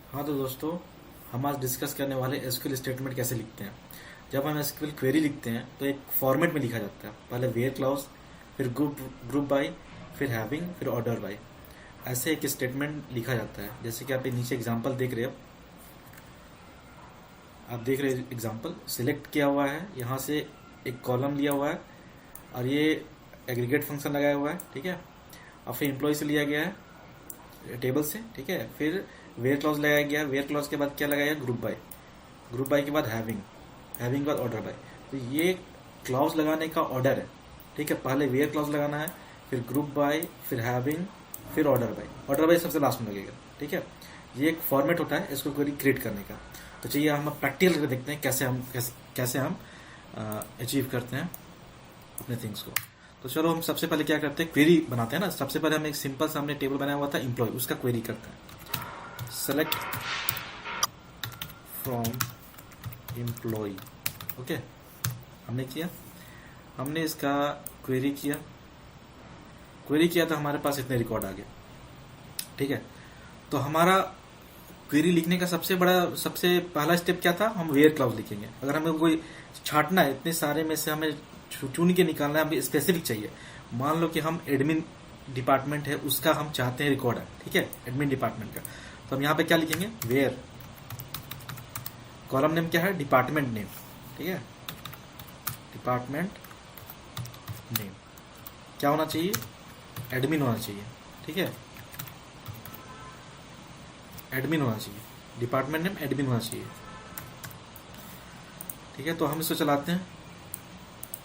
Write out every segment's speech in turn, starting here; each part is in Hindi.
हाँ तो दोस्तों, हम आज डिस्कस करने वाले एसक्यूएल स्टेटमेंट कैसे लिखते हैं। जब हम एसक्यूएल क्वेरी लिखते हैं तो एक फॉर्मेट में लिखा जाता है। पहले वेयर क्लॉज, फिर ग्रुप बाय, फिर हैविंग, फिर ऑर्डर बाय। ऐसे एक स्टेटमेंट लिखा जाता है। जैसे कि आप ये नीचे एग्जांपल देख रहे हो, आप देख रहे हो एग्जांपल सिलेक्ट किया हुआ है, यहाँ से एक कॉलम लिया हुआ है और ये एग्रीगेट फंक्शन लगाया हुआ है, ठीक है। और फिर एम्प्लॉय से लिया गया है टेबल से, ठीक है। फिर वेयर क्लॉज लगाया गया, वेयर क्लॉज के बाद क्या लगाया, ग्रुप बाय के बाद हैविंग के बाद ऑर्डर बाय। तो ये क्लॉज लगाने का ऑर्डर है, ठीक है। पहले वेयर क्लॉज लगाना है, फिर ग्रुप बाय, फिर हैविंग, फिर ऑर्डर बाय सबसे लास्ट में लगेगा, ठीक है। ये एक फॉर्मेट होता है इसको क्वेरी क्रिएट करने का। तो चलिए हम प्रैक्टिकल करके देखते हैं कैसे हम अचीव करते हैं अपने थिंग्स को। तो चलो हम सबसे पहले क्या करते हैं, क्वेरी बनाते हैं ना। सबसे पहले हम एक सिंपल सा हमने टेबल बनाया हुआ था एम्प्लॉय, उसका क्वेरी करते हैं। Select from employ, okay. हमने किया, हमने इसका क्वेरी किया तो हमारे पास इतने रिकॉर्ड आ गए, ठीक है। तो हमारा क्वेरी लिखने का सबसे पहला स्टेप क्या था, हम वेयर क्लॉज लिखेंगे। अगर हमें कोई छांटना है, इतने सारे में से हमें चुन के निकालना है, हमें स्पेसिफिक चाहिए। मान लो कि हम एडमिन डिपार्टमेंट है उसका हम चाहते हैं रिकॉर्ड है, ठीक है, एडमिन डिपार्टमेंट का। तो हम यहाँ पे क्या लिखेंगे, वेयर, कॉलम नेम क्या है, डिपार्टमेंट नेम, ठीक है। डिपार्टमेंट नेम क्या होना चाहिए, एडमिन होना चाहिए, ठीक है। एडमिन होना चाहिए, डिपार्टमेंट नेम एडमिन होना चाहिए, ठीक है। तो हम इसको चलाते हैं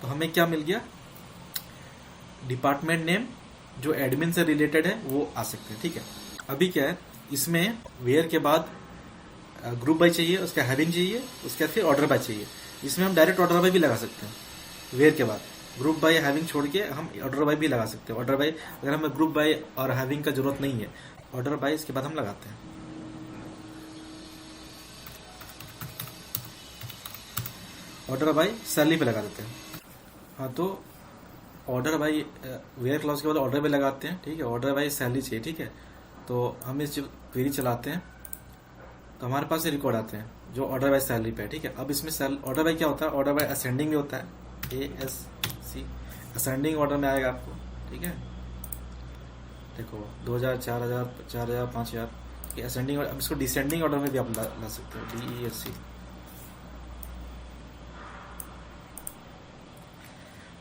तो हमें क्या मिल गया, डिपार्टमेंट नेम जो एडमिन से रिलेटेड है वो आ सकते हैं, ठीक है। अभी क्या है, इसमें वेयर के बाद ग्रुप बाय चाहिए, उसका हैविंग चाहिए, उसके बाद फिर ऑर्डर बाय चाहिए। इसमें हम डायरेक्ट ऑर्डर बाय भी लगा सकते हैं। वेयर के बाद ग्रुप बाय हैविंग छोड़ के हम ऑर्डर बाय भी लगा सकते हैं। ऑर्डर बाय अगर हमें ग्रुप बाय और हैविंग का जरूरत नहीं है, ऑर्डर बाय इसके बाद हम लगाते हैं। ऑर्डर बाय सैलरी पे लगा देते हैं। हाँ तो ऑर्डर बाय वेयर क्लॉज के बाद ऑर्डर बाय लगाते हैं, ठीक है। ऑर्डर बाय सैलरी चाहिए, ठीक है। तो हम इस क्वेरी चलाते हैं तो हमारे पास ये रिकॉर्ड आते हैं जो ऑर्डर बाय सैलरी पे है, ठीक है। अब इसमें ऑर्डर बाय क्या होता है, ऑर्डर बाय असेंडिंग में होता है, ASC असेंडिंग ऑर्डर में आएगा आपको, ठीक है। देखो 2000, 4000, 4000, 5000 ये असेंडिंग। अब इसको डिसेंडिंग ऑर्डर में भी आप ला सकते हो, DESC।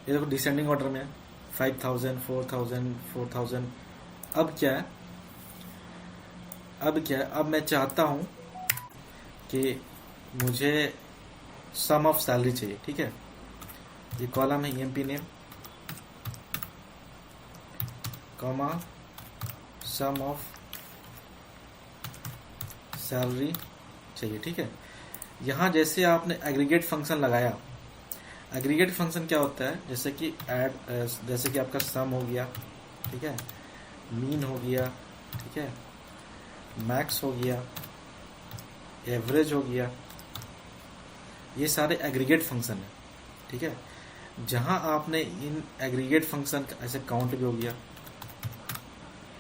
ये देखो डिसेंडिंग ऑर्डर में 5000, 4000, 4000। अब क्या है, अब मैं चाहता हूं कि मुझे सम ऑफ सैलरी चाहिए, ठीक है। ये कॉलम है EMP name comma sum of salary चाहिए, ठीक है। यहां जैसे आपने एग्रीगेट फंक्शन लगाया, एग्रीगेट फंक्शन क्या होता है, जैसे कि जैसे कि आपका सम हो गया, ठीक है, मीन हो गया, ठीक है, मैक्स हो गया, एवरेज हो गया, ये सारे एग्रीगेट फंक्शन है, ठीक है। जहां आपने इन एग्रीगेट फंक्शन ऐसे काउंट भी हो गया,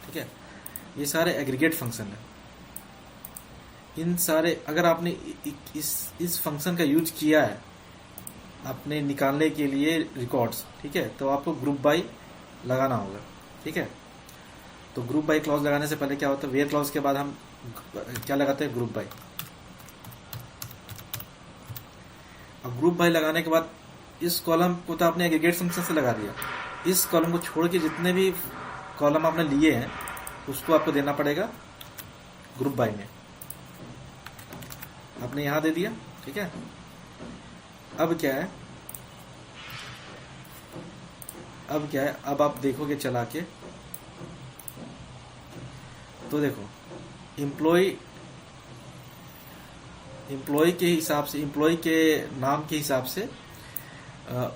ठीक है, ये सारे एग्रीगेट फंक्शन है। इन सारे अगर आपने इस फंक्शन का यूज किया है अपने निकालने के लिए रिकॉर्ड्स, ठीक है, तो आपको ग्रुप बाय लगाना होगा, ठीक है। तो ग्रुप बाय क्लॉज लगाने से पहले क्या होता है, वेयर क्लॉज के बाद हम क्या लगाते हैं, ग्रुप बाय। अब ग्रुप बाय लगाने के बाद इस कॉलम को तो आपने एग्रीगेट फंक्शन से लगा दिया, इस कॉलम को छोड़ के जितने भी कॉलम आपने लिए हैं उसको आपको देना पड़ेगा ग्रुप बाय में। आपने यहां दे दिया, ठीक है। अब क्या है, अब आप देखोगे चला के तो देखो एम्प्लॉय के हिसाब से, एम्प्लॉय के नाम के हिसाब से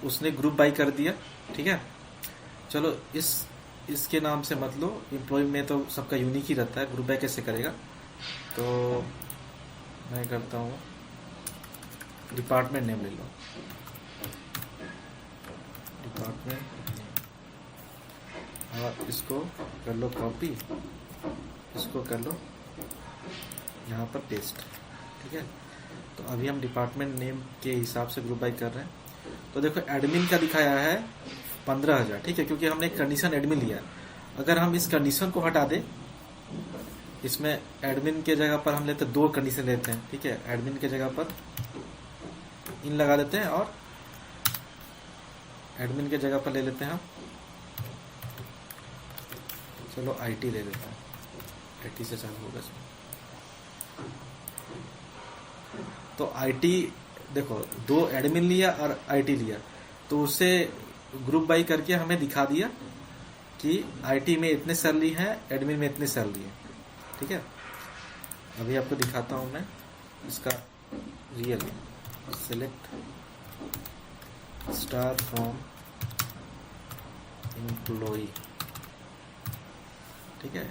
उसने ग्रुप बाय कर दिया, ठीक है। चलो इसके नाम से मत लो, एम्प्लॉय में तो सबका यूनिक ही रहता है, ग्रुप बाय कैसे करेगा। तो मैं करता हूँ डिपार्टमेंट नेम ले लो, डिपार्टमेंट नेम, और इसको कर लो कॉपी, इसको कर लो यहाँ पर पेस्ट। ठीक है, तो अभी हम डिपार्टमेंट नेम के हिसाब से ग्रुप बाई कर रहे हैं। तो देखो एडमिन का दिखाया है 15,000। ठीक है, क्योंकि हमने कंडीशन एडमिन लिया। अगर हम इस कंडीशन को हटा दें, इसमें एडमिन के जगह पर हम लेते 2 कंडीशन लेते हैं। ठीक है, एडमिन के जगह पर इन लगा देते हैं और एडमिन के जगह पर ले लेते हैं हम, चलो आईटी ले लेते हैं, आईटी से चालू होगा इसमें। तो आईटी देखो 2 एडमिन लिया और आईटी लिया, तो उसे ग्रुप बाई करके हमें दिखा दिया कि आईटी में इतने सैलरी है, एडमिन में इतने सैलरी है। ठीक है, अभी आपको दिखाता हूं मैं इसका real. Select star from employee. ठीक है,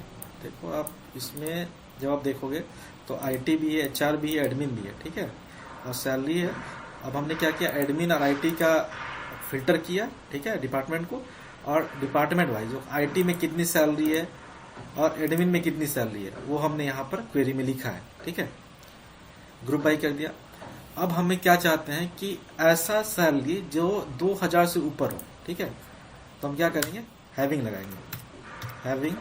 देखो आप इसमें जब आप देखोगे तो आईटी भी है, एचआर भी है, एडमिन भी है। ठीक है, और सैलरी है। अब हमने क्या किया, एडमिन और आईटी का फिल्टर किया। ठीक है, डिपार्टमेंट को, और डिपार्टमेंट वाइज जो आईटी में कितनी सैलरी है और एडमिन में कितनी सैलरी है वो हमने यहाँ पर क्वेरी में लिखा है। ठीक है, ग्रुप बाई कर दिया। अब हमें क्या चाहते हैं कि ऐसा सैलरी जो 2,000 से ऊपर हो। ठीक है, तो हम क्या करेंगे, हैविंग लगाएंगे। हैविंग,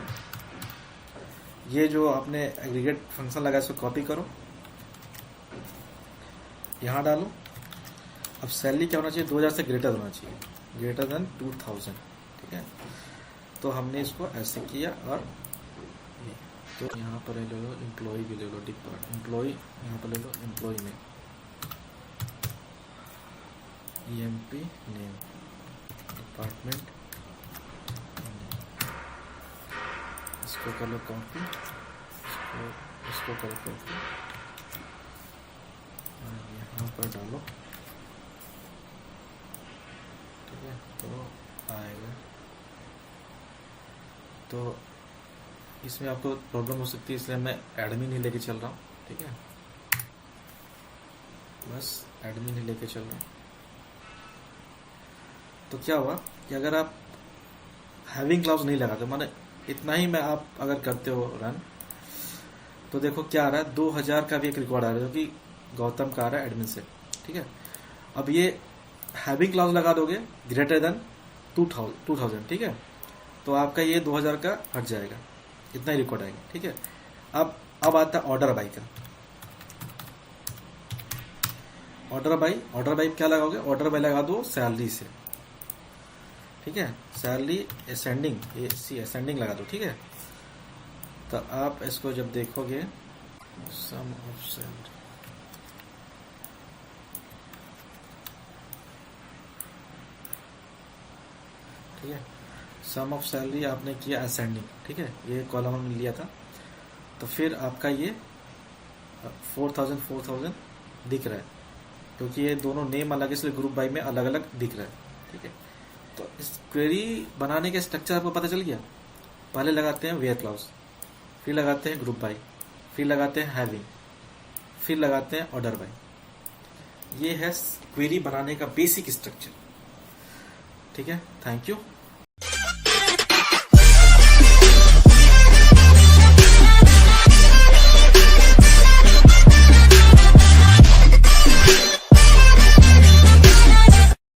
ये जो आपने एग्रीगेट फंक्शन लगाया इसको कॉपी करो, यहाँ डालो। अब सैलरी क्या होना चाहिए, 2,000 से ग्रेटर होना चाहिए, ग्रेटर देन 2,000। ठीक है, तो हमने इसको ऐसे किया। और तो यहाँ पर ले लो एम्प्लॉय भी ले लो, एम्प्लॉय यहाँ पर ले लो, एम्प्लॉय में EMP नेम, डिपार्टमेंट, इसको कर लो कॉपी, इसको करो कॉपी, यहाँ पर डालो। ठीक है, तो आएगा। तो इसमें आपको प्रॉब्लम हो सकती है, इसलिए मैं एडमिन ही लेके चल रहा हूँ। ठीक है, बस एडमिन ही लेके चल रहा हूँ। तो क्या हुआ कि अगर आप हैविंग क्लाउज नहीं लगाते, माने इतना ही मैं आप अगर करते हो रन, तो देखो क्या आ रहा है, 2,000 का भी एक रिकॉर्ड आ रहा है जो कि गौतम का आ रहा है एडमिन से। ठीक है, अब ये हैविंग क्लाउज लगा दोगे ग्रेटर देन 2,000। ठीक है, तो आपका ये 2,000 का हट जाएगा, इतना ही रिकॉर्ड आएगा। ठीक है, अब आता है ऑर्डर बाई का। ऑर्डर बाई क्या लगाओगे, ऑर्डर बाई लगा दो सैलरी से। ठीक है, सैलरी असेंडिंग लगा दो। ठीक है, तो आप इसको जब देखोगे, सम ऑफ सैलरी, ठीक है, सम ऑफ सैलरी आपने किया असेंडिंग। ठीक है, ये कॉलम हमने लिया था, तो फिर आपका ये 4,000 दिख रहा है, क्योंकि ये दोनों नेम अलग है इसलिए ग्रुप बाई में अलग अलग दिख रहा है। ठीक है, तो इस क्वेरी बनाने के स्ट्रक्चर आपको पता चल गया। पहले लगाते हैं वेयर क्लाउज, फिर लगाते हैं ग्रुप बाई, फिर लगाते हैं हैविंग, फिर लगाते हैं ऑर्डर बाई। ये है क्वेरी बनाने का बेसिक स्ट्रक्चर। ठीक है, थैंक यू।